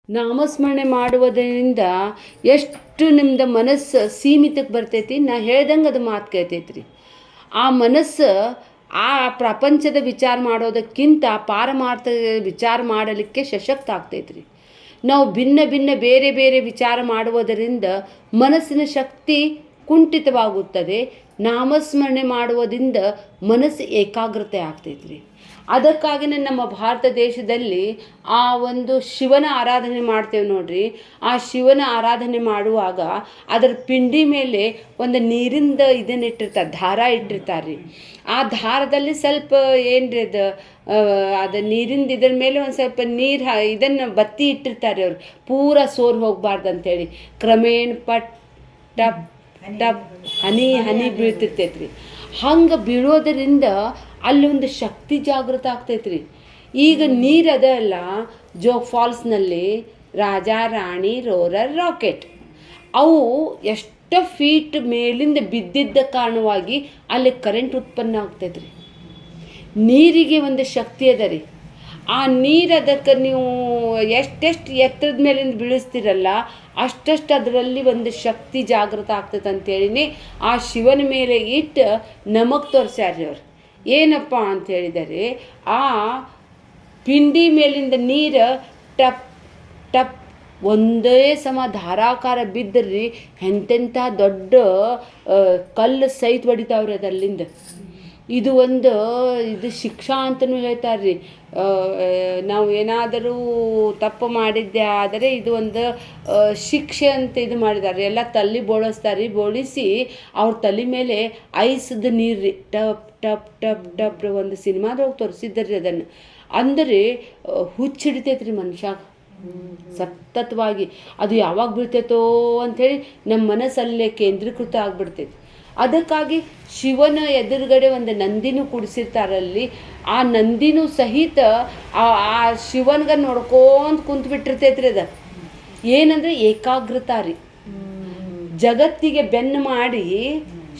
ನಾಮಸ್ಮರಣೆ ಮಾಡುವುದರಿಂದ ಎಷ್ಟು ನಿಮ್ದು ಮನಸ್ಸು ಸೀಮಿತಕ್ಕೆ ಬರ್ತೈತಿ. ನಾ ಹೇಳ್ದಂಗೆ ಅದು ಮಾತು ಕೇಳ್ತೈತ್ರಿ. ಆ ಮನಸ್ಸು ಆ ಪ್ರಪಂಚದ ವಿಚಾರ ಮಾಡೋದಕ್ಕಿಂತ ಪಾರಮಾರ್ಥ ವಿಚಾರ ಮಾಡಲಿಕ್ಕೆ ಸಶಕ್ತ ಆಗ್ತೈತ್ರಿ. ನಾವು ಭಿನ್ನ ಭಿನ್ನ ಬೇರೆ ಬೇರೆ ವಿಚಾರ ಮಾಡುವುದರಿಂದ ಮನಸ್ಸಿನ ಶಕ್ತಿ ಕುಂಠಿತವಾಗುತ್ತದೆ. ನಾಮಸ್ಮರಣೆ ಮಾಡುವುದರಿಂದ ಮನಸ್ಸು ಏಕಾಗ್ರತೆ ಆಗ್ತೈತ್ರಿ. ಅದಕ್ಕಾಗಿಯೇ ನಮ್ಮ ಭಾರತ ದೇಶದಲ್ಲಿ ಆ ಒಂದು ಶಿವನ ಆರಾಧನೆ ಮಾಡ್ತೇವೆ ನೋಡ್ರಿ. ಆ ಶಿವನ ಆರಾಧನೆ ಮಾಡುವಾಗ ಅದರ ಪಿಂಡಿ ಮೇಲೆ ಒಂದು ನೀರಿಂದ ಇದನ್ನು ಇಟ್ಟಿರ್ತಾರೆ, ದಾರ ಇಟ್ಟಿರ್ತಾರೆ ರೀ. ಆ ದಾರದಲ್ಲಿ ಸ್ವಲ್ಪ ಏನ್ರಿ ಅದು ನೀರಿಂದ ಇದ್ರ ಮೇಲೆ ಒಂದು ಸ್ವಲ್ಪ ನೀರು ಇದನ್ನು ಬತ್ತಿ ಇಟ್ಟಿರ್ತಾರೆ ಅವರು, ಪೂರ ಸೋರ್ ಹೋಗಬಾರ್ದು ಅಂತೇಳಿ. ಕ್ರಮೇಣ ಪಟ್ ಟಪ್ ಟಪ್ ಹನಿ ಹನಿ ಬೀಳ್ತಿರ್ತೈತ್ರಿ. ಹಂಗೆ ಬೀಳೋದರಿಂದ ಅಲ್ಲಿ ಒಂದು ಶಕ್ತಿ ಜಾಗೃತ ಆಗ್ತೈತ್ರಿ. ಈಗ ನೀರು ಅದಲ್ಲ, ಜೋಗ್ ಫಾಲ್ಸ್ನಲ್ಲಿ ರಾಜಾ ರಾಣಿ ರೋರರ್ ರಾಕೆಟ್ ಅವು ಎಷ್ಟು ಫೀಟ್ ಮೇಲಿಂದ ಬಿದ್ದಿದ್ದ ಕಾರಣವಾಗಿ ಅಲ್ಲಿ ಕರೆಂಟ್ ಉತ್ಪನ್ನ ಆಗ್ತೈತ್ರಿ. ನೀರಿಗೆ ಒಂದು ಶಕ್ತಿ ಅದ ರೀ. ಆ ನೀರು ಅದಕ್ಕೆ ನೀವು ಎಷ್ಟೆಷ್ಟು ಎತ್ತರದ ಮೇಲಿಂದ ಬೀಳಿಸ್ತೀರಲ್ಲ ಅಷ್ಟಷ್ಟು ಅದರಲ್ಲಿ ಒಂದು ಶಕ್ತಿ ಜಾಗೃತ ಆಗ್ತೈತೆ ಅಂತೇಳಿನೇ ಆ ಶಿವನ ಮೇಲೆ ಇಟ್ಟು ನಮಗೆ ತೋರಿಸ್ಯಾರ್ರಿ ಅವ್ರು. ಏನಪ್ಪ ಅಂತ ಹೇಳಿದರೆ, ಆ ಪಿಂಡಿ ಮೇಲಿಂದ ನೀರು ಟಪ್ ಟಪ್ ಒಂದೇ ಸಮ ಧಾರಾಕಾರ ಬಿದ್ದರ್ರಿ ಎಂತೆಂಥ ದೊಡ್ಡ ಕಲ್ಲು ಸಹಿತ ಹೊಡಿತಾವ್ರಿ ಅದಲ್ಲಿಂದ. ಇದು ಒಂದು ಇದು ಶಿಕ್ಷಾ ಅಂತಲೂ ಹೇಳ್ತಾರೆ ರೀ. ನಾವು ಏನಾದರೂ ತಪ್ಪು ಮಾಡಿದ್ದೆ ಆದರೆ ಇದು ಒಂದು ಶಿಕ್ಷೆ ಅಂತ ಇದು ಮಾಡಿದ್ದಾರೆ. ಎಲ್ಲ ತಲೆ ಬೋಳಿಸ್ತಾರೆ, ಬೋಳಿಸಿ ಅವ್ರ ತಲೆ ಮೇಲೆ ಐಸ್ದು ನೀರು ರೀ ಟಪ್ ಟಪ್ ಟಪ್ ಟಪ್ ಒಂದು ಸಿನಿಮಾದಾಗ ತೋರಿಸಿದ್ದಾರೆ ಅದನ್ನು. ಅಂದರೆ ಹುಚ್ಚಿಡಿತೈತ್ರಿ ಮನುಷ್ಯಾಗ ಸತತವಾಗಿ. ಅದು ಯಾವಾಗ ಬೀಳ್ತೈತೋ ಅಂಥೇಳಿ ನಮ್ಮ ಮನಸ್ಸಲ್ಲೇ ಕೇಂದ್ರೀಕೃತ ಆಗಿಬಿಡ್ತೈತಿ. ಅದಕ್ಕಾಗಿ ಶಿವನ ಎದುರುಗಡೆ ಒಂದು ನಂದಿನೂ ಕೂಡಿಸಿರ್ತಾರಲ್ಲಿ. ಆ ನಂದಿನೂ ಸಹಿತ ಆ ಶಿವನ್ಗೆ ನೋಡ್ಕೊಂತ ಕುಂತು ಬಿಟ್ಟಿರ್ತೈತ್ರಿ. ಅದು ಏನಂದರೆ ಏಕಾಗ್ರತಾ ರೀ. ಜಗತ್ತಿಗೆ ಬೆನ್ನು ಮಾಡಿ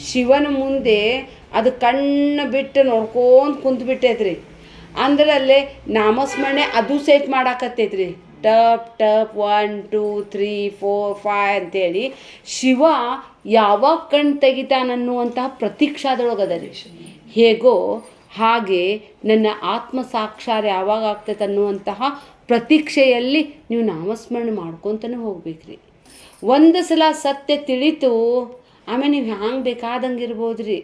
ಶಿವನ ಮುಂದೆ ಅದು ಕಣ್ಣು ಬಿಟ್ಟು ನೋಡ್ಕೊಂತ ಕುಂತು ಬಿಟ್ಟೈತ್ರಿ. ಅಂದ್ರೆ ಅಲ್ಲೇ ನಾಮಸ್ಮರಣೆ ಅದು ಸಹಿತ ಮಾಡಾಕತ್ತೈತ್ರಿ. ಟಪ್ ಟಪ್ 1 2 3 4 5 ಅಂತೇಳಿ ಶಿವ ಯಾವಾಗ ಕಣ್ಣು ತೆಗಿತಾನನ್ನುವಂತಹ ಪ್ರತೀಕ್ಷಾದೊಳಗದ ರೀ. ಹೇಗೋ ಹಾಗೆ ನನ್ನ ಆತ್ಮ ಸಾಕ್ಷಾರ ಯಾವಾಗ ಆಗ್ತೈತೆ ಅನ್ನುವಂತಹ ಪ್ರತೀಕ್ಷೆಯಲ್ಲಿ ನೀವು ನಾಮಸ್ಮರಣೆ ಮಾಡ್ಕೊತಾನೆ ಹೋಗ್ಬೇಕ್ರಿ. ಒಂದು ಸಲ ಸತ್ಯ ತಿಳಿತು ಆಮೇಲೆ ನೀವು ಹ್ಯಾಂಗೆ ಬೇಕಾದಂಗೆ ಇರ್ಬೋದು ರೀ.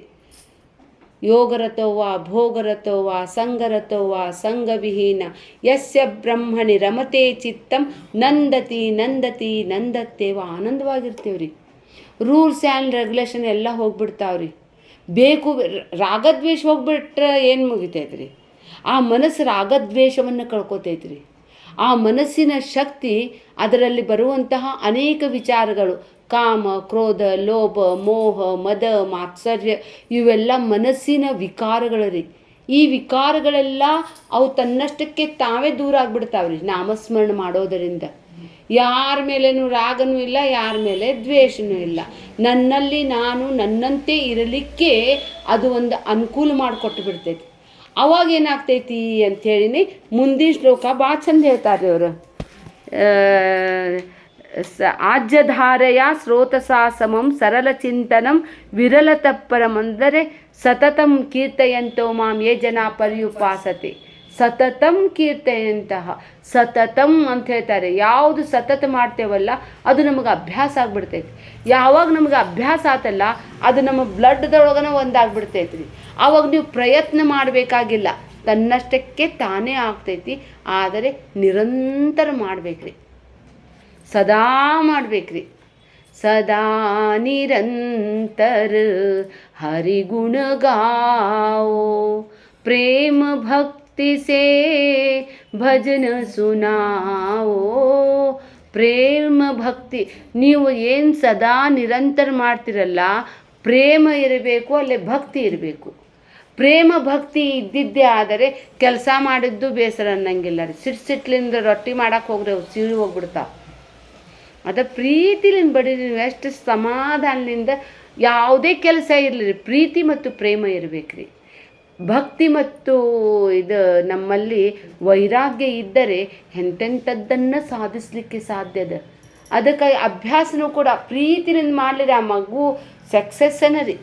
ಯೋಗರತೋವಾ ಭೋಗರತೋವಾ ಸಂಗರತೋವಾ ಸಂಗವಿಹೀನ ಯಸ್ಯ ಬ್ರಹ್ಮಣಿ ರಮತೆ ಚಿತ್ತಂ ನಂದತಿ ನಂದತಿ ನಂದತ್ತೇವ. ಆನಂದವಾಗಿರ್ತೇವ್ರಿ. ರೂಲ್ಸ್ ಆ್ಯಂಡ್ ರೆಗ್ಯುಲೇಷನ್ ಎಲ್ಲ ಹೋಗ್ಬಿಡ್ತಾವ್ರಿ. ಬೇಕು ರಾಗದ್ವೇಷ ಹೋಗ್ಬಿಟ್ರೆ ಏನು ಮುಗಿತೈತ್ರಿ? ಆ ಮನಸ್ಸು ರಾಗದ್ವೇಷವನ್ನು ಕಳ್ಕೊತೈತ್ರಿ. ಆ ಮನಸ್ಸಿನ ಶಕ್ತಿ, ಅದರಲ್ಲಿ ಬರುವಂತಹ ಅನೇಕ ವಿಚಾರಗಳು, ಕಾಮ ಕ್ರೋಧ ಲೋಭ ಮೋಹ ಮದ ಮಾತ್ಸರ್ಯ, ಇವೆಲ್ಲ ಮನಸ್ಸಿನ ವಿಕಾರಗಳು ರೀ. ಈ ವಿಕಾರಗಳೆಲ್ಲ ಅವು ತನ್ನಷ್ಟಕ್ಕೆ ತಾವೇ ದೂರ ಆಗಿಬಿಡ್ತಾವ್ರಿ ನಾಮಸ್ಮರಣೆ ಮಾಡೋದರಿಂದ. ಯಾರ ಮೇಲೇನೂ ರಾಗನೂ ಇಲ್ಲ, ಯಾರ ಮೇಲೆ ದ್ವೇಷನೂ ಇಲ್ಲ. ನನ್ನಲ್ಲಿ ನಾನು ನನ್ನಂತೆ ಇರಲಿಕ್ಕೆ ಅದು ಒಂದು ಅನುಕೂಲ ಮಾಡಿಕೊಟ್ಟು ಬಿಡ್ತೈತಿ. ಅವಾಗ ಏನಾಗ್ತೈತಿ ಅಂಥೇಳಿನಿ ಮುಂದಿನ ಶ್ಲೋಕ ಭಾಳ ಚಂದ ಹೇಳ್ತಾರೆ ಅವರು. ಆಜ್ಯಧಾರೆಯ ಸ್ರೋತಸಾ ಸಮಂ ಸರಳ ಚಿಂತನಂ ವಿರಲ ತಪ್ಪರಂ. ಅಂದರೆ ಸತತಂ ಕೀರ್ತಯಂತೋ ಮಾಂ ಯೇ ಜನ ಪರ್ಯುಪಾಸತೆ. ಸತತಂ ಕೀರ್ತಯಂತಹ, ಸತತಂ ಅಂತ ಹೇಳ್ತಾರೆ. ಯಾವುದು ಸತತ ಮಾಡ್ತೇವಲ್ಲ ಅದು ನಮಗೆ ಅಭ್ಯಾಸ ಆಗಿಬಿಡ್ತೈತಿ. ಯಾವಾಗ ನಮಗೆ ಅಭ್ಯಾಸ ಆತಲ್ಲ ಅದು ನಮ್ಮ ಬ್ಲಡ್ದೊಳಗನ ಒಂದಾಗ್ಬಿಡ್ತೈತಿ ರೀ. ಆವಾಗ ನೀವು ಪ್ರಯತ್ನ ಮಾಡಬೇಕಾಗಿಲ್ಲ, ತನ್ನಷ್ಟಕ್ಕೆ ತಾನೇ ಆಗ್ತೈತಿ. ಆದರೆ ನಿರಂತರ ಮಾಡ್ಬೇಕ್ರಿ, ಸದಾ ಮಾಡ್ಬೇಕ್ರಿ. ಸದಾ ನಿರಂತರ ಹರಿಗುಣ ಗಾओ, ಪ್ರೇಮ ಭಕ್ತಿ ಸೇ ಭಜನ ಸುನಾओ. ಪ್ರೇಮ ಭಕ್ತಿ ನೀವು ಏನು ಸದಾ ನಿರಂತರ ಮಾಡ್ತಿರಲ್ಲ, ಪ್ರೇಮ ಇರಬೇಕು, ಅಲ್ಲೇ ಭಕ್ತಿ ಇರಬೇಕು. ಪ್ರೇಮ ಭಕ್ತಿ ಇದ್ದಿದ್ದೇ ಆದರೆ ಕೆಲಸ ಮಾಡಿದ್ದು ಬೇಸರ ಅನ್ನಂಗಿಲ್ಲ ರೀ. ಸಿಟ್ಲಿಂದ ರೊಟ್ಟಿ ಮಾಡಕ್ಕೆ ಹೋಗ್ರಿ ಅವು ಸೀಳಿ ಹೋಗ್ಬಿಡ್ತಾವೆ. ಅದ ಪ್ರೀತಿಲಿಂದ ಬಡೀರಿ, ಎಷ್ಟು ಸಮಾಧಾನದಿಂದ ಯಾವುದೇ ಕೆಲಸ ಇರಲಿ ರೀ, ಪ್ರೀತಿ ಮತ್ತು ಪ್ರೇಮ ಇರಬೇಕ್ರಿ. ಭಕ್ತಿ ಮತ್ತು ಇದು ನಮ್ಮಲ್ಲಿ ವೈರಾಗ್ಯ ಇದ್ದರೆ ಎಂತೆಂಥದ್ದನ್ನು ಸಾಧಿಸಲಿಕ್ಕೆ ಸಾಧ್ಯದ. ಅದಕ್ಕಾಗಿ ಅಭ್ಯಾಸನೂ ಕೂಡ ಪ್ರೀತಿನಿಂದ ಮಾಡಲಿದ್ರೆ ಆ ಮಗು ಸಕ್ಸಸ್ಸನ್ನ ರೀ.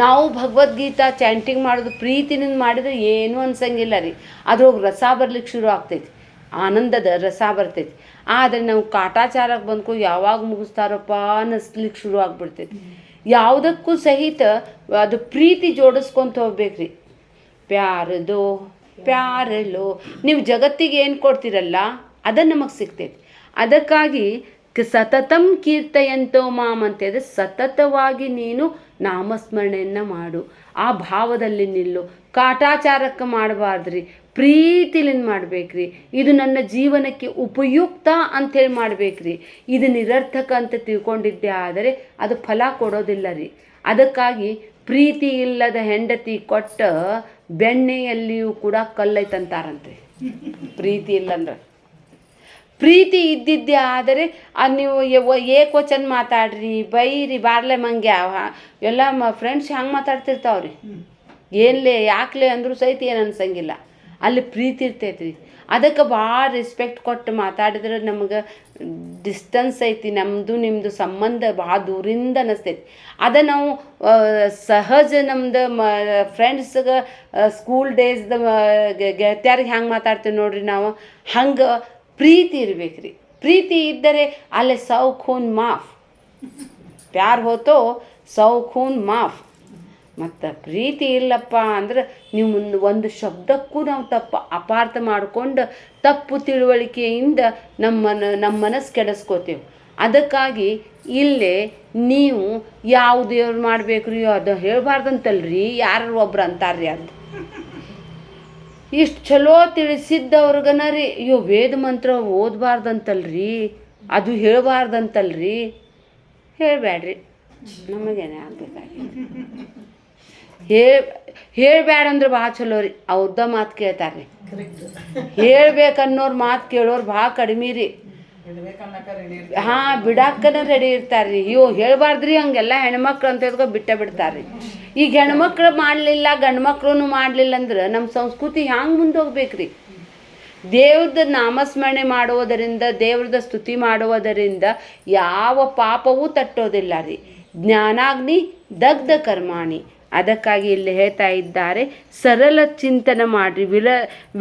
ನಾವು ಭಗವದ್ಗೀತಾ ಚಾಂಟಿಂಗ್ ಮಾಡೋದು ಪ್ರೀತಿನಿಂದ ಮಾಡಿದ್ರೆ ಏನೂ ಅನ್ಸಂಗಿಲ್ಲ ರೀ. ಅದ್ರೊಳಗೆ ರಸ ಬರ್ಲಿಕ್ಕೆ ಶುರು ಆಗ್ತೈತಿ, ಆನಂದದ ರಸ ಬರ್ತೈತಿ. ಆದರೆ ನಾವು ಕಾಟಾಚಾರಕ್ಕೆ ಬಂದ್ಕೊ ಯಾವಾಗ ಮುಗಿಸ್ತಾರಪ್ಪ ಅನ್ನಿಸ್ಲಿಕ್ಕೆ ಶುರು ಆಗ್ಬಿಡ್ತೈತಿ. ಯಾವುದಕ್ಕೂ ಸಹಿತ ಅದು ಪ್ರೀತಿ ಜೋಡಿಸ್ಕೊಂತ ಹೋಗ್ಬೇಕ್ರಿ. ಪ್ಯಾರದೋ ಪ್ಯಾರಲೋ, ನೀವು ಜಗತ್ತಿಗೆ ಏನು ಕೊಡ್ತೀರಲ್ಲ ಅದನ್ನು ನಮಗೆ ಸಿಗ್ತೈತಿ. ಅದಕ್ಕಾಗಿ ಸತತಂ ಕೀರ್ತಯಂತೋ ಮಾಮ್ ಅಂತೇಳಿದ್ರೆ ಸತತವಾಗಿ ನೀನು ನಾಮಸ್ಮರಣೆಯನ್ನು ಮಾಡು, ಆ ಭಾವದಲ್ಲಿ ನಿಲ್ಲು. ಕಾಟಾಚಾರಕ್ಕೆ ಮಾಡಬಾರ್ದ್ರಿ, ಪ್ರೀತಿಲಿಂದ ಮಾಡ್ಬೇಕ್ರಿ. ಇದು ನನ್ನ ಜೀವನಕ್ಕೆ ಉಪಯುಕ್ತ ಅಂಥೇಳಿ ಮಾಡ್ಬೇಕ್ರಿ. ಇದು ನಿರರ್ಥಕ ಅಂತ ತಿಳ್ಕೊಂಡಿದ್ದೆ ಆದರೆ ಅದು ಫಲ ಕೊಡೋದಿಲ್ಲ ರೀ. ಅದಕ್ಕಾಗಿ ಪ್ರೀತಿ ಇಲ್ಲದ ಹೆಂಡತಿ ಕೊಟ್ಟ ಬೆಣ್ಣೆಯಲ್ಲಿಯೂ ಕೂಡ ಕಲ್ಲೈತಂತಾರಂತೆ. ಪ್ರೀತಿ ಇಲ್ಲಂದ್ರೆ ಪ್ರೀತಿ ಇದ್ದಿದ್ದೆ ಆದರೆ ನೀವು ಏಕವಚನ ಮಾತಾಡ್ರಿ, ಬೈರಿ, ಬಾರ್ಲೆ ಮಂಗ್ಯ ಎಲ್ಲ ಫ್ರೆಂಡ್ಸ್ ಹಂಗೆ ಮಾತಾಡ್ತಿರ್ತಾವ್ರಿ. ಏನ್ಲೇ ಯಾಕ್ಲೆ ಅಂದರೂ ಸಹಿತ ಏನು ಅನ್ಸಂಗಿಲ್ಲ. ಅಲ್ಲಿ ಪ್ರೀತಿ ಇರ್ತೈತಿ ರೀ. ಅದಕ್ಕೆ ಭಾಳ ರೆಸ್ಪೆಕ್ಟ್ ಕೊಟ್ಟು ಮಾತಾಡಿದ್ರೆ ನಮಗೆ ಡಿಸ್ಟನ್ಸ್ ಐತಿ, ನಮ್ಮದು ನಿಮ್ಮದು ಸಂಬಂಧ ಭಾಳ ದೂರಿಂದ ಅನ್ನಿಸ್ತೈತಿ. ಅದ ನಾವು ಸಹಜ ನಮ್ದು ಫ್ರೆಂಡ್ಸ್ಗೆ ಸ್ಕೂಲ್ ಡೇಸ್ದ ಗೆಳತಿಯರಿಗೆ ಹ್ಯಾಂಗೆ ಮಾತಾಡ್ತೀವಿ ನೋಡ್ರಿ ನಾವು, ಹಂಗೆ ಪ್ರೀತಿ ಇರ್ಬೇಕ್ರಿ. ಪ್ರೀತಿ ಇದ್ದರೆ ಅಲ್ಲೇ ಸೌ ಖೂನ್ ಮಾಫ್, ಪ್ಯಾರ್ ಹೋತೋ ಸೌ ಖೂನ್ ಮಾಫ್. ಮತ್ತು ಪ್ರೀತಿ ಇಲ್ಲಪ್ಪ ಅಂದ್ರೆ ನೀವು ಒಂದು ಶಬ್ದಕ್ಕೂ ನಾವು ಅಪಾರ್ಥ ಮಾಡಿಕೊಂಡು ತಪ್ಪು ತಿಳುವಳಿಕೆಯಿಂದ ನಮ್ಮ ಮನಸ್ಸು ಕೆಡಿಸ್ಕೋತೇವೆ. ಅದಕ್ಕಾಗಿ ಇಲ್ಲೇ ನೀವು ಯಾವ ದೇವ್ರು ಮಾಡಬೇಕ್ರಿ ಅದು ಹೇಳಬಾರ್ದಂತಲ್ರಿ, ಯಾರು ಒಬ್ರು ಅಂತಾರ್ರಿ. ಅದು ಇಷ್ಟು ಚಲೋ ತಿಳಿಸಿದ್ದವ್ರಿಗನ ರೀ, ಅಯ್ಯೋ ವೇದ ಮಂತ್ರ ಓದಬಾರ್ದಂತಲ್ರಿ, ಅದು ಹೇಳಬಾರ್ದಂತಲ್ರಿ. ಹೇಳಬೇಡ್ರಿ, ನಮಗೇನೆ ಆಗ್ಬೇಕಾಗಿ ಹೇಳ್ಬೇಡಂದ್ರೆ ಭಾಳ ಚಲೋ ರೀ. ಅವ್ರದ ಮಾತು ಕೇಳ್ತಾರೆ ರೀ. ಹೇಳ್ಬೇಕನ್ನೋರು ಮಾತು ಕೇಳೋರು ಭಾಳ ಕಡಿಮೆ ರೀ. ಹಾಂ, ಬಿಡಾಕನ ರೆಡಿ ಇರ್ತಾರೆ ರೀ. ಅಯ್ಯೋ ಹೇಳ್ಬಾರ್ದ್ರಿ ಹಂಗೆಲ್ಲ ಹೆಣ್ಮಕ್ಳು ಅಂತ ಹೇಳ್ಕೊ ಬಿಡ್ತಾರೆ ರೀ. ಈಗ ಹೆಣ್ಮಕ್ಳು ಮಾಡಲಿಲ್ಲ, ಗಂಡು ಮಕ್ಳು ಮಾಡಲಿಲ್ಲ ಅಂದ್ರೆ ನಮ್ಮ ಸಂಸ್ಕೃತಿ ಹ್ಯಾಂಗೆ ಮುಂದೋಗ್ಬೇಕ್ರಿ? ದೇವ್ರದ ನಾಮಸ್ಮರಣೆ ಮಾಡುವುದರಿಂದ, ದೇವ್ರದ ಸ್ತುತಿ ಮಾಡುವುದರಿಂದ ಯಾವ ಪಾಪವೂ ತಟ್ಟೋದಿಲ್ಲ ರೀ. ಜ್ಞಾನಾಗ್ನಿ ದಗ್ಧ ಕರ್ಮಾಣಿ. ಅದಕ್ಕಾಗಿ ಇಲ್ಲಿ ಹೇಳ್ತಾ ಇದ್ದಾರೆ, ಸರಳ ಚಿಂತನೆ ಮಾಡಿರಿ.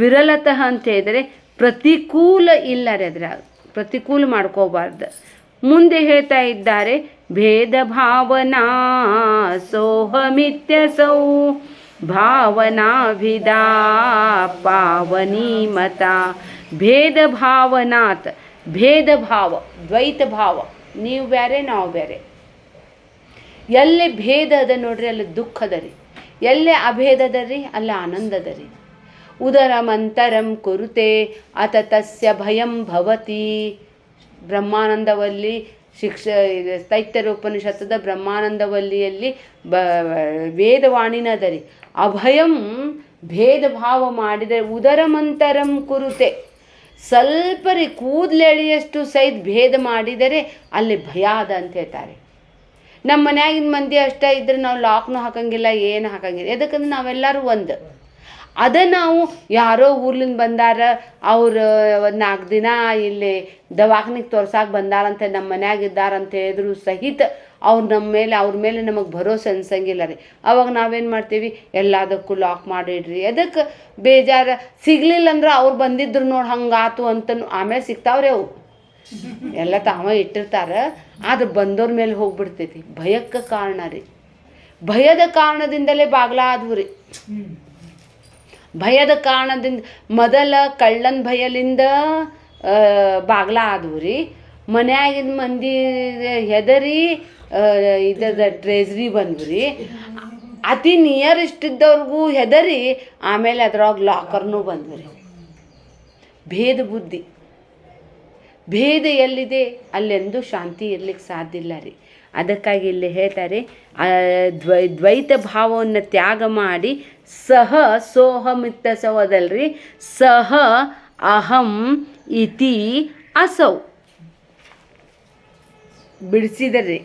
ವಿರಲತಃ ಅಂತ ಹೇಳಿದರೆ ಪ್ರತಿಕೂಲ ಇಲ್ಲ ರೀ, ಅದರ ಪ್ರತಿಕೂಲ ಮಾಡ್ಕೋಬಾರ್ದು. ಮುಂದೆ ಹೇಳ್ತಾ ಇದ್ದಾರೆ, ಭೇದ ಭಾವನಾ ಸೋಹಮಿತ್ಯಸೌ ಭಾವನಾಭಿದಾ ಪಾವನಿ ಮತ. ಭೇದ ಭಾವನಾತ್, ಭೇದ ಭಾವ, ದ್ವೈತ ಭಾವ, ನೀವು ಬೇರೆ ನಾವು ಬೇರೆ. ಎಲ್ಲಿ ಭೇದ ಅದ ನೋಡ್ರಿ ಅಲ್ಲಿ ದುಃಖ ಅದ ರೀ, ಎಲ್ಲೇ ಅಭೇದ ಅದ ರೀ ಅಲ್ಲಿ ಆನಂದ ಅದ ರೀ. ಉದರಮಂತರಂ ಕುರುತೆ ಅತ ತಸ್ಯ ಭಯಂ ಭವತಿ. ಬ್ರಹ್ಮಾನಂದವಲ್ಲಿ ತೈತ್ತರೀಯೋಪನಿಷತ್ತದ ಬ್ರಹ್ಮಾನಂದವಲ್ಲಿಯಲ್ಲಿ ವೇದವಾಣಿನ ಅದ ರೀ. ಅಭಯಂ ಭೇದ ಭಾವ ಮಾಡಿದರೆ ಉದರಮಂತರಂ ಕುರುತೆ, ಸ್ವಲ್ಪ ರೀ ಕೂದಲೆಳೆಯಷ್ಟು ಸಹಿತ ಭೇದ ಮಾಡಿದರೆ ಅಲ್ಲಿ ಭಯ ಅದ ಅಂತ ಹೇಳ್ತಾರೆ. ನಮ್ಮ ಮನ್ಯಾಗಿನ ಮಂದಿ ಅಷ್ಟೇ ಇದ್ರೆ ನಾವು ಲಾಕ್ನು ಹಾಕಂಗಿಲ್ಲ, ಏನು ಹಾಕಂಗಿಲ್ಲ. ಯಾಕಂದ್ರೆ ನಾವೆಲ್ಲರೂ ಒಂದು. ಅದೇ ನಾವು ಯಾರೋ ಊರ್ಲಿಂದ ಬಂದಾರ, ಅವ್ರು ಒಂದು 4 ದಿನ ಇಲ್ಲಿ ದವಾಖಾನಿಗೆ ತೋರ್ಸಾಕೆ ಬಂದಾರಂತೆ, ನಮ್ಮ ಮನ್ಯಾಗ ಇದ್ದಾರಂತ ಹೇಳಿದ್ರು ಸಹಿತ ಅವ್ರ ಮೇಲೆ ನಮಗೆ ಭರೋಸೆ ಅನ್ಸಂಗಿಲ್ಲ ರೀ. ಅವಾಗ ನಾವೇನು ಮಾಡ್ತೀವಿ, ಎಲ್ಲದಕ್ಕೂ ಲಾಕ್ ಮಾಡಿಡ್ರಿ. ಅದಕ್ಕೆ ಬೇಜಾರು ಸಿಗಲಿಲ್ಲ ಅಂದ್ರೆ ಅವ್ರು ಬಂದಿದ್ರು ನೋಡಿ ಹಂಗಾತು ಅಂತ ಆಮೇಲೆ ಸಿಗ್ತಾವ್ರಿ. ಅವು ಎಲ್ಲ ತಾವ ಇಟ್ಟಿರ್ತಾರೆ, ಆದ್ರೆ ಬಂದವ್ರ ಮೇಲೆ ಹೋಗ್ಬಿಡ್ತೈತಿ. ಭಯಕ್ಕೆ ಕಾರಣ ರೀ. ಭಯದ ಕಾರಣದಿಂದಲೇ ಬಾಗ್ಲ ಆದ್ವು ರೀ. ಭಯದ ಕಾರಣದಿಂದ ಮೊದಲ ಕಳ್ಳನ ಭಯಲಿಂದ ಬಾಗ್ಲ ಆದ್ವು ರೀ. ಮನ್ಯಾಗಿನ ಮಂದಿ ಹೆದರಿ ಇದದ ಟ್ರೇಜ್ರಿ ಬಂದ್ವು ರೀ. ಅತಿ ನಿಯರೆಸ್ಟ್ ಇದ್ದವ್ರಿಗೂ ಹೆದರಿ ಆಮೇಲೆ ಅದ್ರೊಳಗೆ ಲಾಕರ್ನೂ ಬಂದ್ವು ರೀ. ಭೇದ ಬುದ್ಧಿ, ಭೇದ ಎಲ್ಲಿದೆ ಅಲ್ಲೆಂದೂ ಶಾಂತಿ ಇರ್ಲಿಕ್ಕೆ ಸಾಧ್ಯ ಇಲ್ಲ ರೀ. ಅದಕ್ಕಾಗಿ ಇಲ್ಲಿ ಹೇಳ್ತಾರೆ, ದ್ವೈತ ಭಾವವನ್ನು ತ್ಯಾಗ ಮಾಡಿ ಸಹ ಸೋಹಮಿತ್ತಸವದಲ್ರಿ, ಸಹ ಅಹಂ ಇತಿ ಅಸೌ ಬಿಡಿಸಿದರೆ,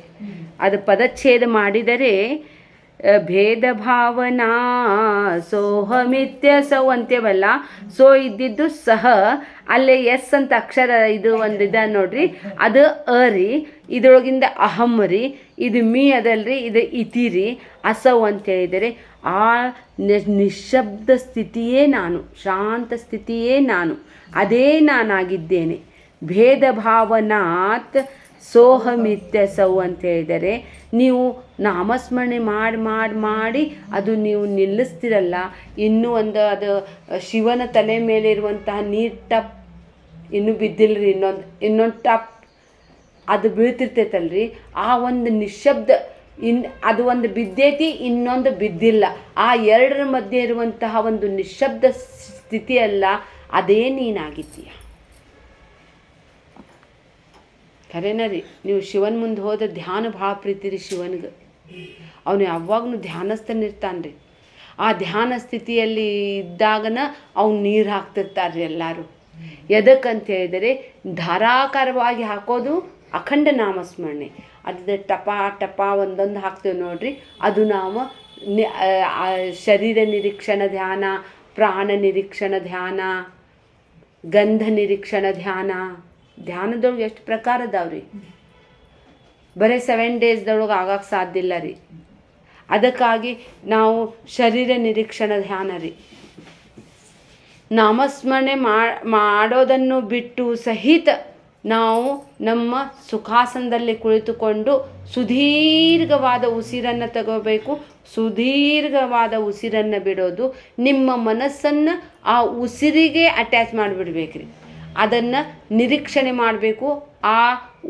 ಅದು ಪದಚ್ಛೇದ ಮಾಡಿದರೆ ಭೇದ ಭಾವನಾ ಸೋಹಮಿತ್ಯಸೌ ಅಂತೇವಲ್ಲ, ಸೋ ಇದ್ದಿದ್ದು ಸಹ, ಅಲ್ಲೇ ಎಸ್ ಅಂತ ಅಕ್ಷರ ಇದು ಒಂದಿದೆ ನೋಡ್ರಿ, ಅದು ರೀ, ಇದ್ರೊಳಗಿಂದ ಅಹಂ ರೀ, ಇದು ಮೀ ಅದಲ್ರಿ, ಇದು ಇತಿ ರೀ, ಅಸೌ ಅಂತ ಹೇಳಿದರೆ ಆ ನಿಶ್ಶಬ್ದ ಸ್ಥಿತಿಯೇ ನಾನು, ಶಾಂತ ಸ್ಥಿತಿಯೇ ನಾನು, ಅದೇ ನಾನಾಗಿದ್ದೇನೆ. ಭೇದ ಭಾವನಾತ್ ಸೋಹಮಿತ್ಯಸೌ ಅಂತ ಹೇಳಿದರೆ ನೀವು ನಾಮಸ್ಮರಣೆ ಮಾಡಿ ಮಾಡಿ ಮಾಡಿ ಅದು ನೀವು ನಿಲ್ಲಿಸ್ತಿರಲ್ಲ, ಇನ್ನೂ ಒಂದು ಅದು ಶಿವನ ತಲೆ ಮೇಲೆ ಇರುವಂತಹ ನೀರು ಟಪ್ ಇನ್ನೂ ಬಿದ್ದಿಲ್ಲರಿ, ಇನ್ನೊಂದು ಟಪ್ ಅದು ಬೀಳ್ತಿರ್ತೈತಲ್ರಿ, ಆ ಒಂದು ನಿಶ್ಶಬ್ದ ಅದು ಒಂದು ಬಿದ್ದೈತಿ, ಇನ್ನೊಂದು ಬಿದ್ದಿಲ್ಲ, ಆ ಎರಡರ ಮಧ್ಯೆ ಇರುವಂತಹ ಒಂದು ನಿಶ್ಶಬ್ದ ಸ್ಥಿತಿಯಲ್ಲ, ಅದೇ ನೀನಾಗಿದ್ದೀಯ. ಖರೇನ ರೀ, ನೀವು ಶಿವನ ಮುಂದೆ ಹೋದ್ರೆ ಧ್ಯಾನ ಭಾಳ ಪ್ರೀತಿ ರೀ ಶಿವನಿಗೆ. ಅವನು ಯಾವಾಗಲೂ ಧ್ಯಾನಸ್ಥನಿರ್ತಾನೆ ರೀ. ಆ ಧ್ಯಾನ ಸ್ಥಿತಿಯಲ್ಲಿ ಇದ್ದಾಗನ ಅವ್ನು ನೀರು ಹಾಕ್ತಿರ್ತಾರೆ ಎಲ್ಲರೂ. ಎದಕ್ಕಂತ ಹೇಳಿದರೆ ಧಾರಾಕಾರವಾಗಿ ಹಾಕೋದು ಅಖಂಡ ನಾಮಸ್ಮರಣೆ. ಅದು ಟಪ ಟಪ ಒಂದೊಂದು ಹಾಕ್ತೇವೆ ನೋಡ್ರಿ, ಅದು ನಾವು ಶರೀರ ನಿರೀಕ್ಷಣ ಧ್ಯಾನ, ಪ್ರಾಣ ನಿರೀಕ್ಷಣ ಧ್ಯಾನ, ಗಂಧ ನಿರೀಕ್ಷಣ ಧ್ಯಾನ. ಧ್ಯಾನದೊಳಗೆ ಎಷ್ಟು ಪ್ರಕಾರ ಅದಾವ್ರಿ. ಬರೀ 7 ಡೇಸ್ದೊಳಗೆ ಆಗಕ್ಕೆ ಸಾಧ್ಯ ಇಲ್ಲ ರೀ. ಅದಕ್ಕಾಗಿ ನಾವು ಶರೀರ ನಿರೀಕ್ಷಣ ಧ್ಯಾನ ರೀ. ನಾಮಸ್ಮರಣೆ ಮಾಡೋದನ್ನು ಬಿಟ್ಟು ಸಹಿತ ನಾವು ನಮ್ಮ ಸುಖಾಸನದಲ್ಲಿ ಕುಳಿತುಕೊಂಡು ಸುದೀರ್ಘವಾದ ಉಸಿರನ್ನು ತಗೋಬೇಕು. ಸುದೀರ್ಘವಾದ ಉಸಿರನ್ನು ಬಿಡೋದು, ನಿಮ್ಮ ಮನಸ್ಸನ್ನು ಆ ಉಸಿರಿಗೆ ಅಟ್ಯಾಚ್ ಮಾಡಿಬಿಡ್ಬೇಕ್ರಿ. ಅದನ್ನು ನಿರೀಕ್ಷಣೆ ಮಾಡಬೇಕು. ಆ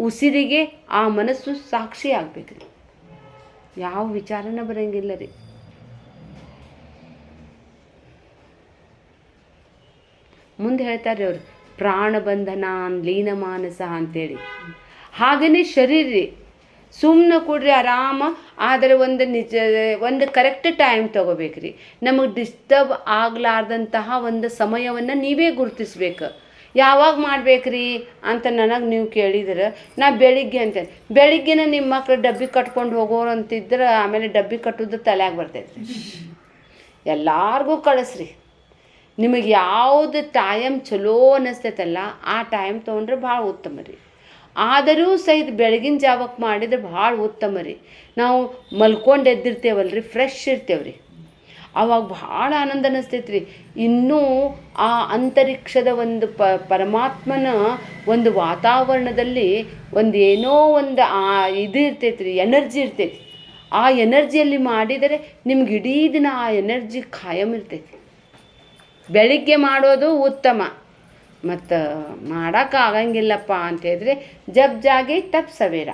ಉಸಿರಿಗೆ ಆ ಮನಸ್ಸು ಸಾಕ್ಷಿ ಆಗ್ಬೇಕ್ರಿ. ಯಾವ ವಿಚಾರನ ಬರಂಗಿಲ್ಲ ರೀ. ಮುಂದೆ ಹೇಳ್ತಾರೆ ಅವರು, ಪ್ರಾಣಬಂಧನ ಲೀನ ಮಾನಸ ಅಂತೇಳಿ. ಹಾಗೆಯೇ ಶರೀರ ರೀ, ಸುಮ್ಮನೆ ಕೂಡ್ರಿ ಆರಾಮ, ಆದರೆ ಒಂದು ಕರೆಕ್ಟ್ ಟೈಮ್ ತೊಗೋಬೇಕ್ರಿ. ನಮಗೆ ಡಿಸ್ಟರ್ಬ್ ಆಗಲಾರ್ದಂತಹ ಒಂದು ಸಮಯವನ್ನು ನೀವೇ ಗುರುತಿಸ್ಬೇಕು. ಯಾವಾಗ ಮಾಡ್ಬೇಕ್ರಿ ಅಂತ ನನಗೆ ನೀವು ಕೇಳಿದ್ರೆ ನಾ ಬೆಳಿಗ್ಗೆ ಅಂತೇನೆ. ಬೆಳಿಗ್ಗೆನ ನಿಮ್ಮ ಮಕ್ಳು ಡಬ್ಬಿ ಕಟ್ಕೊಂಡು ಹೋಗೋರು ಅಂತಿದ್ರೆ ಆಮೇಲೆ ಡಬ್ಬಿ ಕಟ್ಟೋದು ತಲೆಯಾಗಿ ಬರ್ತೈತೆ. ಎಲ್ಲಾರ್ಗೂ ಕಳಿಸ್ರಿ. ನಿಮಗೆ ಯಾವುದು ಟೈಮ್ ಚಲೋ ಅನ್ನಿಸ್ತೈತಲ್ಲ ಆ ಟೈಮ್ ತೊಗೊಂಡ್ರೆ ಭಾಳ ಉತ್ತಮ ರೀ. ಆದರೂ ಸಹಿತ ಬೆಳಗಿನ ಜಾವಕ್ಕೆ ಮಾಡಿದ್ರೆ ಭಾಳ ಉತ್ತಮ ರೀ. ನಾವು ಮಲ್ಕೊಂಡು ಎದ್ದಿರ್ತೇವಲ್ರಿ, ಫ್ರೆಶ್ ಇರ್ತೇವ್ರಿ, ಆವಾಗ ಭಾಳ ಆನಂದ ಅನ್ನಿಸ್ತೈತೆ ರೀ. ಇನ್ನೂ ಆ ಅಂತರಿಕ್ಷದ ಒಂದು ಪರಮಾತ್ಮನ ಒಂದು ವಾತಾವರಣದಲ್ಲಿ ಒಂದು ಏನೋ ಒಂದು ಇದು ಇರ್ತೈತೆ ರೀ, ಎನರ್ಜಿ ಇರ್ತೈತಿ. ಆ ಎನರ್ಜಿಯಲ್ಲಿ ಮಾಡಿದರೆ ನಿಮ್ಗೆ ಇಡೀ ದಿನ ಆ ಎನರ್ಜಿ ಖಾಯಂ ಇರ್ತೈತಿ. ಬೆಳಿಗ್ಗೆ ಮಾಡೋದು ಉತ್ತಮ, ಮತ್ತು ಮಾಡೋಕ್ಕಾಗಂಗಿಲ್ಲಪ್ಪ ಅಂತೇಳಿದ್ರೆ ಜಬ್ ಜಾಗೆ ತಪ್ ಸವೇರ.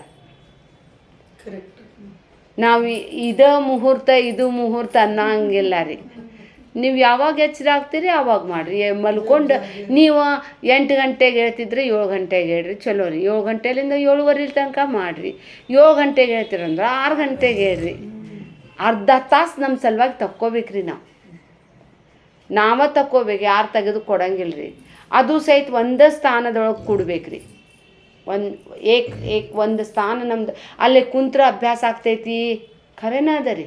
ನಾವು ಇದು ಮುಹೂರ್ತ ಅನ್ನೋಂಗಿಲ್ಲ ರೀ. ನೀವು ಯಾವಾಗ ಎಚ್ಚರ ಆಗ್ತೀರಿ ಆವಾಗ ಮಾಡಿರಿ. ಮಲ್ಕೊಂಡು ನೀವು 8 ಗಂಟೆಗೆ ಹೇಳ್ತಿದ್ರೆ 7 ಗಂಟೆಗೆ ಹೇಳ್ರಿ, ಚಲೋ ರೀ. 7 ಗಂಟೆಲಿಂದ 7:15 ತನಕ ಮಾಡಿರಿ. 7 ಗಂಟೆಗೆ ಹೇಳ್ತೀರಂದ್ರೆ 6 ಗಂಟೆಗೆ ಹೇಳ್ರಿ. ಅರ್ಧ ತಾಸು ನಮ್ಮ ಸಲುವಾಗಿ ತಕ್ಕೋಬೇಕ್ರಿ. ನಾವೇ ತಕ್ಕೋಬೇಕು, ಯಾರು ತೆಗೆದು ಕೊಡಂಗಿಲ್ಲ ರೀ. ಅದು ಸಹಿತ ಒಂದು ಸ್ಥಾನದೊಳಗೆ ಕೂಡ್ಬೇಕ್ರಿ. ಒಂದು ಸ್ಥಾನ ನಮ್ದು ಅಲ್ಲೇ ಕುಂತ್ರ ಅಭ್ಯಾಸ ಆಗ್ತೈತಿ. ಖರೇನ ಅದ ರೀ.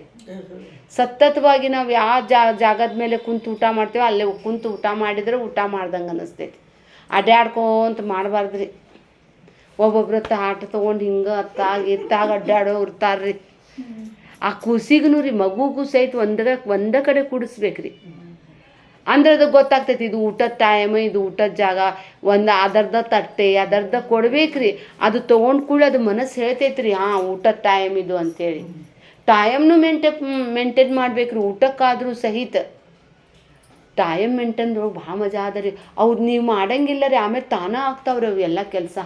ಸತತವಾಗಿ ನಾವು ಯಾವ ಜಾಗದ ಮೇಲೆ ಕುಂತು ಊಟ ಮಾಡ್ತೇವೆ ಅಲ್ಲೇ ಕುಂತು ಊಟ ಮಾಡಿದ್ರೆ ಊಟ ಮಾಡ್ದಂಗೆ ಅನ್ನಿಸ್ತೈತಿ. ಅಡ್ಡಾಡ್ಕೊಂತ ಮಾಡಬಾರ್ದು ರೀ. ಒಬ್ಬೊಬ್ರು ಆಟ ತೊಗೊಂಡು ಹಿಂಗೆ ಇತ್ತಾಗ ಅಡ್ಡಾಡೋ ಇರ್ತಾರ್ರಿ. ಆ ಕೂಸಿಗೂ ರೀ, ಮಗುಗೂ ಸಹಿತ ಒಂದೇ ಕಡೆ ಕೂಡಿಸ್ಬೇಕ್ರಿ. ಅಂದ್ರೆ ಅದು ಗೊತ್ತಾಗ್ತೈತಿ, ಇದು ಊಟದ ಟೈಮ್, ಇದು ಊಟದ ಜಾಗ, ಅದರ್ಧ ತಟ್ಟೆ ಅದರ್ಧ ಕೊಡ್ಬೇಕ್ರಿ. ಅದು ತೊಗೊಂಡು ಕೂಡ ಅದು ಮನಸ್ಸು ಹೇಳ್ತೈತ್ರಿ, ಊಟದ ಟೈಮ್ ಇದು ಅಂತೇಳಿ. ಟೈಮ್ನು ಮೇಂಟೈನ್ ಮಾಡ್ಬೇಕ್ರಿ. ಊಟಕ್ಕಾದರೂ ಸಹಿತ ಟೈಮ್ ಮೇಂಟೈನ್ದೊಳಗೆ ಭಾಳ ಮಜಾ ಅದ ರೀ. ಅವ್ರು ನೀವು ಮಾಡಂಗಿಲ್ಲ ರೀ, ಆಮೇಲೆ ತಾನೇ ಆಗ್ತಾವ್ರಿ ಅವು ಎಲ್ಲ ಕೆಲಸ.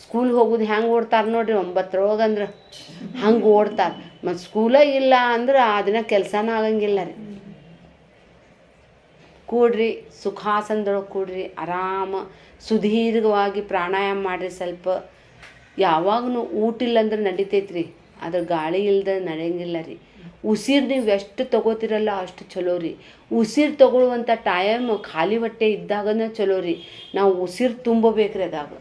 ಸ್ಕೂಲ್ ಹೋಗೋದು ಹೆಂಗೆ ಓಡ್ತಾರೆ ನೋಡ್ರಿ, 9 ಅಂದ್ರೆ ಹಂಗೆ ಓಡ್ತಾರೆ. ಮತ್ತು ಸ್ಕೂಲೇ ಇಲ್ಲ ಅಂದ್ರೆ ಆ ದಿನ ಕೆಲಸನ ಆಗಂಗಿಲ್ಲ ರೀ. ಕೂಡ್ರಿ, ಸುಖಾಸನದೊಳಗೆ ಕೂಡ್ರಿ, ಆರಾಮ ಸುದೀರ್ಘವಾಗಿ ಪ್ರಾಣಾಯಾಮ ಮಾಡಿರಿ. ಸ್ವಲ್ಪ ಯಾವಾಗೂ ಊಟ ಇಲ್ಲಂದ್ರೆ ನಡಿತೈತ್ರಿ, ಅದ್ರ ಗಾಳಿ ಇಲ್ಲದೆ ನಡೆಯಂಗಿಲ್ಲ ರೀ. ಉಸಿರು ನೀವು ಎಷ್ಟು ತೊಗೋತಿರಲ್ಲ ಅಷ್ಟು ಚಲೋ ರೀ. ಉಸಿರು ತೊಗೊಳ್ಳುವಂಥ ಟೈಮ್ ಖಾಲಿ ಹೊಟ್ಟೆ ಇದ್ದಾಗನ ಚಲೋ ರೀ. ನಾವು ಉಸಿರು ತುಂಬಬೇಕ್ರಿ. ಅದಾಗ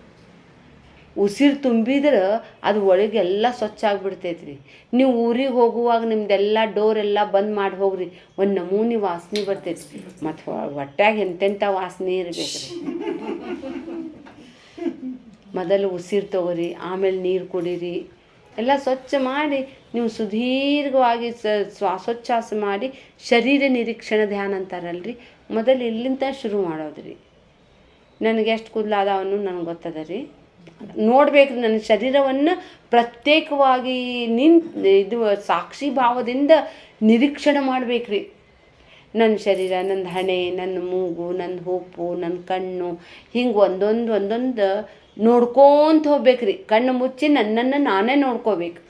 ಉಸಿರು ತುಂಬಿದ್ರೆ ಅದು ಒಳಗೆಲ್ಲ ಸ್ವಚ್ಛ ಆಗಿಬಿಡ್ತೈತ್ರಿ. ನೀವು ಊರಿಗೆ ಹೋಗುವಾಗ ನಿಮ್ದೆಲ್ಲ ಡೋರೆಲ್ಲ ಬಂದ್ ಮಾಡಿ ಹೋಗ್ರಿ, ಒಂದು ನಮೂನಿ ವಾಸನೆ ಬರ್ತೈತಿ. ಮತ್ತು ಹೊಟ್ಯಾಗ ಎಂತೆಂಥ ವಾಸನೆ ಇರಬೇಕ್ರಿ. ಮೊದಲು ಉಸಿರು ತಗೋರಿ, ಆಮೇಲೆ ನೀರು ಕುಡೀರಿ, ಎಲ್ಲ ಸ್ವಚ್ಛ ಮಾಡಿ ನೀವು ಸುದೀರ್ಘವಾಗಿ ಶ್ವಾಸೋಚ್ಛ್ವಾಸ ಮಾಡಿ ಶರೀರ ನಿರೀಕ್ಷಣ ಧ್ಯಾನ ಅಂತಾರಲ್ರಿ, ಮೊದಲು ಇಲ್ಲಿಂದ ಶುರು ಮಾಡೋದ್ರಿ. ನನಗೆ ಎಷ್ಟು ಕೂದಲಾದವನು ನನಗೆ ಗೊತ್ತದ ರೀ. ನೋಡ್ಬೇಕ್ರಿ ನನ್ನ ಶರೀರವನ್ನು ಪ್ರತ್ಯೇಕವಾಗಿ ಇದು ಸಾಕ್ಷಿ ಭಾವದಿಂದ ನಿರೀಕ್ಷಣೆ ಮಾಡ್ಬೇಕ್ರಿ. ನನ್ನ ಶರೀರ, ನನ್ನ ಹಣೆ, ನನ್ನ ಮೂಗು, ನನ್ನ ಹುಪ್ಪು, ನನ್ನ ಕಣ್ಣು, ಹಿಂಗೆ ಒಂದೊಂದು ನೋಡ್ಕೊಂತ ಹೋಗ್ಬೇಕ್ರಿ. ಕಣ್ಣು ಮುಚ್ಚಿ ನನ್ನನ್ನು ನಾನೇ ನೋಡ್ಕೋಬೇಕು.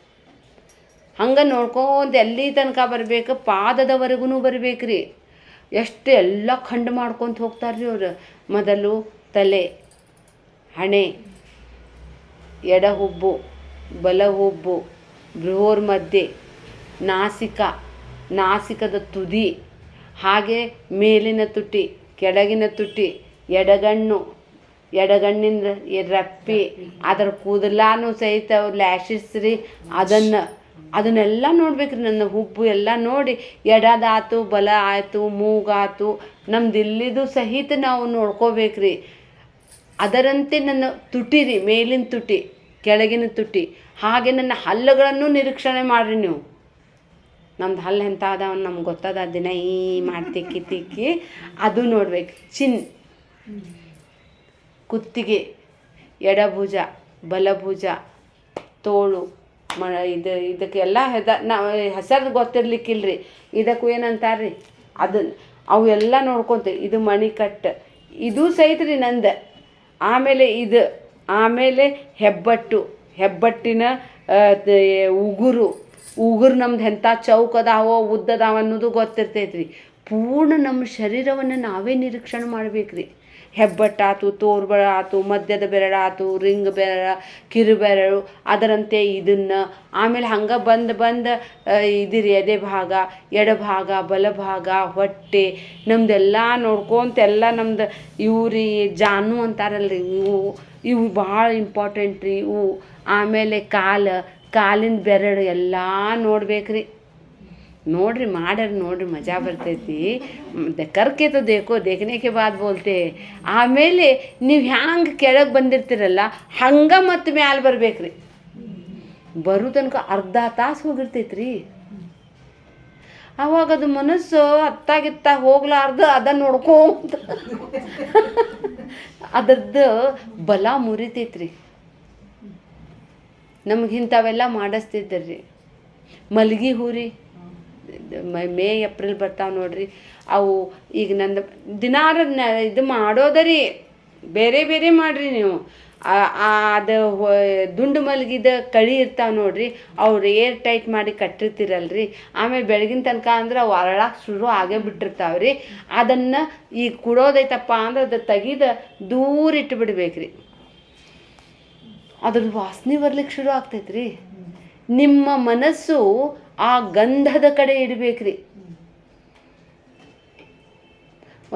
ಹಂಗೆ ನೋಡ್ಕೊಂತ ಎಲ್ಲಿ ತನಕ ಬರಬೇಕು, ಪಾದದವರೆಗೂ ಬರಬೇಕ್ರಿ. ಎಷ್ಟು ಎಲ್ಲ ಖಂಡ ಮಾಡ್ಕೊತ ಹೋಗ್ತಾರ್ರಿ ಅವ್ರು. ಮೊದಲು ತಲೆ, ಹಣೆ, ಎಡ ಹುಬ್ಬು, ಬಲ ಹುಬ್ಬು, ಬೃಹೋರ್ ಮಧ್ಯೆ, ನಾಸಿಕದ ತುದಿ, ಹಾಗೆ ಮೇಲಿನ ತುಟಿ, ಕೆಳಗಿನ ತುಟಿ, ಎಡಗಣ್ಣಿಂದ ರಪ್ಪಿ, ಅದರ ಕೂದಲಾನು ಸಹಿತ ಲ್ಯಾಶಸ್ ರೀ, ಅದನ್ನೆಲ್ಲ ನೋಡ್ಬೇಕ್ರಿ. ನನ್ನ ಹುಬ್ಬು ಎಲ್ಲ ನೋಡಿ, ಎಡದಾತು, ಬಲ ಆಯಿತು, ಮೂಗಾತು, ನಮ್ದು ಇಲ್ಲಿದು ಸಹಿತ ನಾವು ನೋಡ್ಕೋಬೇಕ್ರಿ. ಅದರಂತೆ ನನ್ನ ತುಟಿ ರೀ, ಮೇಲಿನ ತುಟಿ, ಕೆಳಗಿನ ತುಟಿ, ಹಾಗೆ ನನ್ನ ಹಲ್ಲುಗಳನ್ನು ನಿರೀಕ್ಷಣೆ ಮಾಡಿರಿ ನೀವು. ನಮ್ದು ಹಲ್ಲು ಎಂಥ ಅದಾವ ನಮ್ಗೆ ಗೊತ್ತದ, ದಿನ ಮಾಡಿ ತಿಕ್ಕಿ ಅದು ನೋಡ್ಬೇಕು. ಕುತ್ತಿಗೆ, ಎಡಭುಜ, ಬಲಭುಜ, ತೋಳು, ಇದಕ್ಕೆಲ್ಲ ಹೆಸರು ಗೊತ್ತಿರ್ಲಿಕ್ಕಿಲ್ರಿ. ಇದಕ್ಕೂ ಏನಂತಾರ್ರಿ ಅವೆಲ್ಲ ನೋಡ್ಕೊತೀವಿ. ಇದು ಮಣಿಕಟ್ಟು, ಇದು ಸಹಿತ ರೀ ನಂದು. ಆಮೇಲೆ ಹೆಬ್ಬಟ್ಟಿನ ಉಗುರು ನಮ್ದು ಎಂಥ ಚೌಕದಾವೋ ಉದ್ದದಾವ ಅನ್ನೋದು ಗೊತ್ತಿರ್ತೈತ್ರಿ. ಪೂರ್ಣ ನಮ್ಮ ಶರೀರವನ್ನು ನಾವೇ ನಿರೀಕ್ಷಣೆ ಮಾಡ್ಬೇಕ್ರಿ. ಹೆಬ್ಬಟ್ಟಾತು, ತೋರ್ಬೆಳ ಆತು, ಮಧ್ಯದ ಬೆರಳಾತು, ರಿಂಗ್ ಬೆರಳ, ಕಿರುಬೆರಳು, ಅದರಂತೆ ಇದನ್ನು. ಆಮೇಲೆ ಹಂಗೆ ಬಂದು ಇದಿರಿ ಎದೆ ಭಾಗ, ಎಡಭಾಗ, ಬಲಭಾಗ, ಹೊಟ್ಟೆ, ನಮ್ದೆಲ್ಲ ನೋಡ್ಕೊಂತ ಎಲ್ಲ ನಮ್ದು ಇವ್ರಿ ಜಾನು ಅಂತಾರಲ್ರಿ, ಇವು ಭಾಳ ಇಂಪಾರ್ಟೆಂಟ್ ರೀ ಇವು. ಆಮೇಲೆ ಕಾಲಿನ ಬೆರಳು ಎಲ್ಲ ನೋಡ್ಬೇಕ್ರಿ. ನೋಡ್ರಿ ಮಜಾ ಬರ್ತೈತಿ. ಕರ್ಕೆ ತೋ ದೇಖನೆಗೆ ಬಾದ್ ಬೋಲ್ತೆ. ಆಮೇಲೆ ನೀವು ಹ್ಯಾಂಗೆ ಕೆಳಗೆ ಬಂದಿರ್ತೀರಲ್ಲ ಹಂಗೆ ಮತ್ತೆ ಮ್ಯಾಲೆ ಬರ್ಬೇಕ್ರಿ. ಬರೋ ತನಕ ಅರ್ಧ ತಾಸು ಹೋಗಿರ್ತೈತ್ರಿ. ಅವಾಗ ಅದು ಮನಸ್ಸು ಅತ್ತಾಗಿತ್ತ ಹೋಗ್ಲಾರ್ದು ಅದನ್ನು ನೋಡ್ಕೊಂತ ಅದರದ್ದು ಬಲ ಮುರಿತೈತ್ರಿ. ನಮ್ಗೆ ಇಂಥವೆಲ್ಲ ಮಾಡಿಸ್ತಿದ್ದರ್ರಿ. ಮಲ್ಗೆ ಹೂ ರೀ, ಮೇ ಏಪ್ರಿಲ್ ಬರ್ತಾವೆ ನೋಡ್ರಿ, ಅವು ಈಗ ನಂದು ದಿನಾರು ಇದು ಮಾಡೋದರಿ. ಬೇರೆ ಮಾಡಿರಿ ನೀವು. ಅದು ದುಂಡು ಮಲಗಿದ ಕಳಿ ಇರ್ತಾವೆ ನೋಡ್ರಿ, ಅವ್ರು ಏರ್ ಟೈಟ್ ಮಾಡಿ ಕಟ್ಟಿರ್ತೀರಲ್ರಿ. ಆಮೇಲೆ ಬೆಳಗಿನ ತನಕ ಅಂದ್ರೆ ಅವು ಅರಳಾಕೆ ಶುರು ಆಗೇ ಬಿಟ್ಟಿರ್ತಾವ್ರಿ. ಅದನ್ನು ಈಗ ಕುಡೋದೈತಪ್ಪ ಅಂದ್ರೆ ಅದು ತೆಗೆದು ದೂರ ಇಟ್ಟು ಬಿಡ್ಬೇಕ್ರಿ. ಅದ್ರದ್ದು ವಾಸನೆ ಬರ್ಲಿಕ್ಕೆ ಶುರು ಆಗ್ತೈತ್ರಿ. ನಿಮ್ಮ ಮನಸ್ಸು ಆ ಗಂಧದ ಕಡೆ ಇಡಬೇಕ್ರಿ.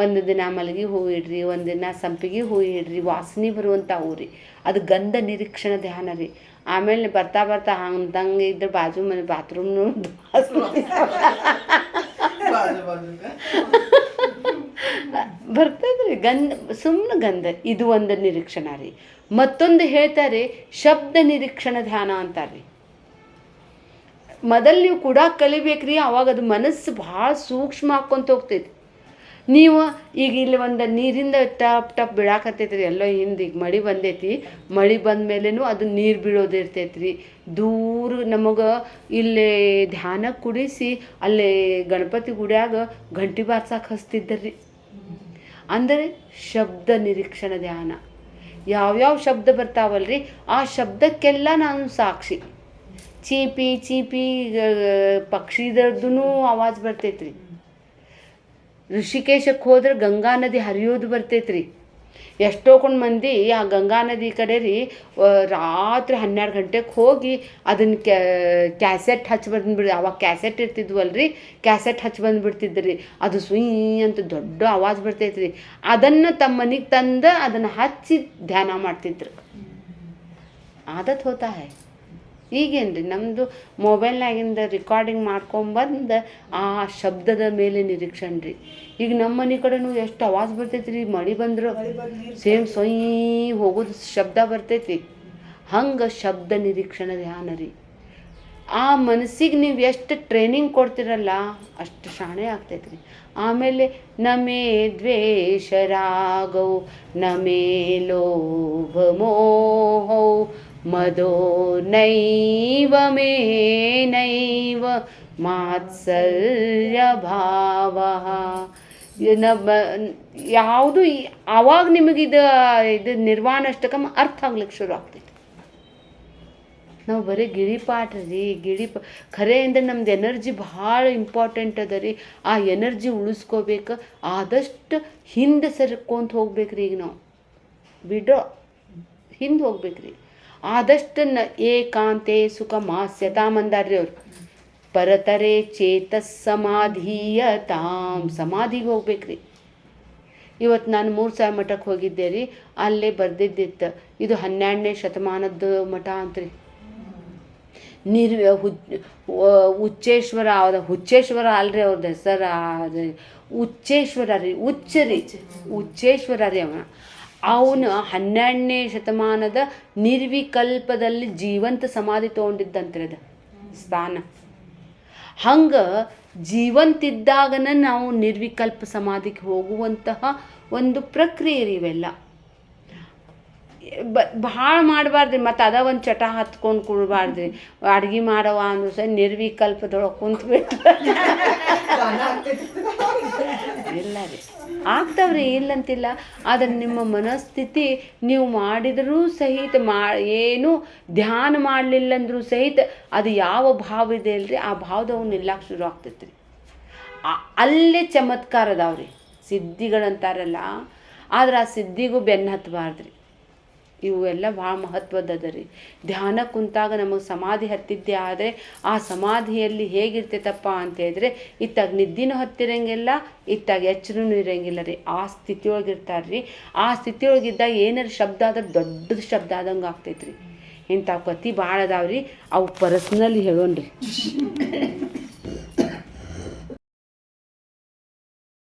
ಒಂದು ದಿನ ಮಲ್ಲಿಗೆ ಹೂವು ಇಡ್ರಿ, ಒಂದು ದಿನ ಸಂಪಿಗೆ ಹೂವು ಇಡ್ರಿ, ವಾಸನೆ ಬರುವಂಥ ಹೂ ರೀ. ಅದು ಗಂಧ ನಿರೀಕ್ಷಣ ಧ್ಯಾನ ರೀ. ಆಮೇಲೆ ಬರ್ತಾ ಹಂಗೆ ಇದ್ರೆ ಬಾಜು ಮನೆ ಬಾತ್ರೂಮ್ನು ಬರ್ತದ್ರಿ ಸುಮ್ಮನೆ ಗಂಧ. ಇದು ಒಂದು ನಿರೀಕ್ಷಣ ರೀ. ಮತ್ತೊಂದು ಹೇಳ್ತಾರೆ ಶಬ್ದ ನಿರೀಕ್ಷಣ ಧ್ಯಾನ ಅಂತಾರ್ರಿ. ಮೊದಲು ನೀವು ಕೂಡ ಕಲಿಬೇಕ್ರಿ. ಅವಾಗ ಅದು ಮನಸ್ಸು ಭಾಳ ಸೂಕ್ಷ್ಮ ಹಾಕ್ಕೊಂತ ಹೋಗ್ತೈತಿ. ನೀವು ಈಗ ಇಲ್ಲಿ ಒಂದು ನೀರಿಂದ ಟಪ್ ಬೀಳಾಕತ್ತೈತ್ರಿ. ಎಲ್ಲೋ ಹಿಂದೆ ಈಗ ಮಳೆ ಬಂದೈತಿ. ಮಳೆ ಬಂದ ಮೇಲೇನು ಅದು ನೀರು ಬೀಳೋದಿರ್ತೈತ್ರಿ. ದೂರ ನಮಗೆ ಇಲ್ಲಿ ಧ್ಯಾನ ಕುಡಿಸಿ ಅಲ್ಲಿ ಗಣಪತಿ ಗುಡಿಯಾಗ ಗಂಟೆ ಬಾರ್ಸಕ್ಕೆ ಹಚ್ತಿದ್ದರ್ರಿ. ಅಂದರೆ ಶಬ್ದ ನಿರೀಕ್ಷಣ ಧ್ಯಾನ. ಯಾವ್ಯಾವ ಶಬ್ದ ಬರ್ತಾವಲ್ರಿ ಆ ಶಬ್ದಕ್ಕೆಲ್ಲ ನಾನು ಸಾಕ್ಷಿ. ಚೀಪಿ ಪಕ್ಷಿದರ್ದು ಆವಾಜ್ ಬರ್ತೈತ್ರಿ. ಋಷಿಕೇಶಕ್ಕೆ ಹೋದ್ರೆ ಗಂಗಾ ನದಿ ಹರಿಯೋದು ಬರ್ತೈತ್ರಿ. ಎಷ್ಟೊಂದು ಮಂದಿ ಆ ಗಂಗಾ ನದಿ ಕಡೆ ರೀ ರಾತ್ರಿ 12 ಗಂಟೆಗೆ ಹೋಗಿ ಅದನ್ನು ಕ್ಯಾಸೆಟ್ ಹಚ್ಚಿ ಬಂದುಬಿಡಿ. ಅವಾಗ ಕ್ಯಾಸೆಟ್ ಇರ್ತಿದ್ವಲ್ರಿ, ಕ್ಯಾಸೆಟ್ ಹಚ್ಚಿ ಬಂದುಬಿಡ್ತಿದ್ರಿ. ಅದು ಸುಯ್ ಅಂತ ದೊಡ್ಡ ಆವಾಜ್ ಬರ್ತೈತ್ರಿ. ಅದನ್ನು ತಮ್ಮ ಮನೆಗೆ ತಂದು ಅದನ್ನು ಹಚ್ಚಿ ಧ್ಯಾನ ಮಾಡ್ತಿದ್ರು. ಆದತ್ ಹೋತಾ ಹೈ. ಈಗೇನು ರೀ ನಮ್ಮದು ಮೊಬೈಲ್ನಾಗಿಂದ ರೆಕಾರ್ಡಿಂಗ್ ಮಾಡ್ಕೊಂಬಂದು ಆ ಶಬ್ದದ ಮೇಲೆ ನಿರೀಕ್ಷಣೆ ರೀ. ಈಗ ನಮ್ಮ ಮನೆ ಕಡೆನೂ ಎಷ್ಟು ಆವಾಜ್ ಬರ್ತೈತಿ ರೀ, ಮಳೆ ಬಂದ್ರೆ ಸೇಮ್ ಸೊಯ್ ಹೋಗೋದು ಶಬ್ದ ಬರ್ತೈತಿ. ಹಂಗೆ ಶಬ್ದ ನಿರೀಕ್ಷಣೆ ಧ್ಯಾನ ರೀ. ಆ ಮನಸ್ಸಿಗೆ ನೀವು ಎಷ್ಟು ಟ್ರೈನಿಂಗ್ ಕೊಡ್ತಿರಲ್ಲ ಅಷ್ಟು ಶಾಣೆ ಆಗ್ತೈತ್ರಿ. ಆಮೇಲೆ ನಮೇ ದ್ವೇಷ ರಾಗೌ ನಮೇ ಲೋಭ ಮೋಹೌ ಮದೋ ನೈವ ಮೇ ನೈವ ಮಾತ್ಸಲ್ಯ ಭಾವ. ಯಾವುದು ಆವಾಗ ನಿಮಗಿದು ನಿರ್ವಾಣ ಅಷ್ಟಕಮ್ಮ ಅರ್ಥ ಆಗ್ಲಿಕ್ಕೆ ಶುರು ಆಗ್ತೈತಿ. ನಾವು ಬರೀ ಗಿಳಿಪಾಠ ರೀ, ಖರೆ ಅಂದ್ರೆ ನಮ್ದು ಎನರ್ಜಿ ಭಾಳ ಇಂಪಾರ್ಟೆಂಟ್ ಅದ ರೀ. ಆ ಎನರ್ಜಿ ಉಳಿಸ್ಕೋಬೇಕು. ಆದಷ್ಟು ಹಿಂದೆ ಸರ್ಕೊಂತ ಹೋಗ್ಬೇಕ್ರಿ. ಈಗ ನಾವು ಬಿಡೋ ಹಿಂದೆ ಹೋಗ್ಬೇಕ್ರಿ. ಆದಷ್ಟು ಏಕಾಂತೆ ಸುಖ ಮಾಸ್ಯತಾಮ್ ಅಂದಾರ್ರಿ ಅವ್ರು. ಪರತರೆ ಚೇತಸ್ ಸಮಾಧೀಯತಾಮ್, ಸಮಾಧಿಗೆ ಹೋಗ್ಬೇಕ್ರಿ. ಇವತ್ತು ನಾನು 3 ಸಾವಿರ ಮಠಕ್ಕೆ ಹೋಗಿದ್ದೆ ರೀ. ಅಲ್ಲೇ ಬರ್ದಿದ್ದಿತ್ತು, ಇದು 12ನೇ ಶತಮಾನದ ಮಠ ಅಂತ್ರಿ. ಹುಚ್ಚೇಶ್ವರ ಅಲ್ರಿ ಅವ್ರದ್ದು ಹೆಸರು, ಹುಚ್ಚೇಶ್ವರ ರೀ, ಹುಚ್ಚೇಶ್ವರ ರೀ. ಅವನು 12ನೇ ಶತಮಾನದ ನಿರ್ವಿಕಲ್ಪದಲ್ಲಿ ಜೀವಂತ ಸಮಾಧಿ ತೊಗೊಂಡಿದ್ದಂತ್ರಿ ಅದು ಸ್ಥಾನ. ಹಂಗೆ ಜೀವಂತಿದ್ದಾಗನ ನಾವು ನಿರ್ವಿಕಲ್ಪ ಸಮಾಧಿಗೆ ಹೋಗುವಂತಹ ಒಂದು ಪ್ರಕ್ರಿಯೆ ರೀ ಇವೆಲ್ಲ. ಭಾಳ ಮಾಡಬಾರ್ದ್ರಿ. ಮತ್ತು ಅದ ಒಂದು ಚಟ ಹತ್ಕೊಂಡು ಕೊಡಬಾರ್ದ್ರಿ. ಅಡ್ಗೆ ಮಾಡವ ಅಂದ್ರು ಸಹ ನಿರ್ವಿಕಲ್ಪದೊಳಗೆ ಕುಂತ್ಬಿಟ್ರೆ ಇಲ್ಲ ರೀ, ಆಗ್ತಾವ್ರಿ, ಇಲ್ಲಂತಿಲ್ಲ. ಆದರೆ ನಿಮ್ಮ ಮನಸ್ಥಿತಿ ನೀವು ಮಾಡಿದರೂ ಸಹಿತ ಏನು ಧ್ಯಾನ ಮಾಡಲಿಲ್ಲ ಅಂದರೂ ಸಹಿತ ಅದು ಯಾವ ಭಾವ ಇದೆ ಅಲ್ರಿ, ಆ ಭಾವದವು ನಿಲ್ಲಕ್ಕೆ ಶುರು ಆಗ್ತೈತೆ ರೀ. ಅಲ್ಲೇ ಚಮತ್ಕಾರ ಅದಾವ್ರಿ, ಸಿದ್ಧಿಗಳಂತಾರಲ್ಲ. ಆದ್ರೆ ಆ ಸಿದ್ಧಿಗೂ ಬೆನ್ನು ಹತ್ತಬಾರ್ದ್ರಿ. ಇವು ಎಲ್ಲ ಭಾಳ ಮಹತ್ವದ ರೀ. ಧ್ಯಾನ ಕುಂತಾಗ ನಮಗೆ ಸಮಾಧಿ ಹತ್ತಿದ್ದೆ ಆದರೆ ಆ ಸಮಾಧಿಯಲ್ಲಿ ಹೇಗಿರ್ತೈತಪ್ಪ ಅಂತ ಹೇಳಿದ್ರೆ, ಇತ್ತಾಗ ನಿದ್ದಿನೂ ಹತ್ತಿರಂಗಿಲ್ಲ, ಇತ್ತಾಗ ಎಚ್ಚರನೂ ಇರಂಗಿಲ್ಲ ರೀ. ಆ ಸ್ಥಿತಿಯೊಳಗೆ ರೀ. ಆ ಸ್ಥಿತಿಯೊಳಗಿದ್ದಾಗ ಏನಾರು ಶಬ್ದ ಆದ್ರೆ ದೊಡ್ಡದು ಶಬ್ದ ಆದಂಗೆ ಆಗ್ತೈತ್ರಿ. ಇಂಥವು ಕತಿ ಭಾಳ ಅದಾವ್ರಿ. ಅವು ಪರ್ಸ್ನಲಿ ಹೇಳೋಣ್ರಿ.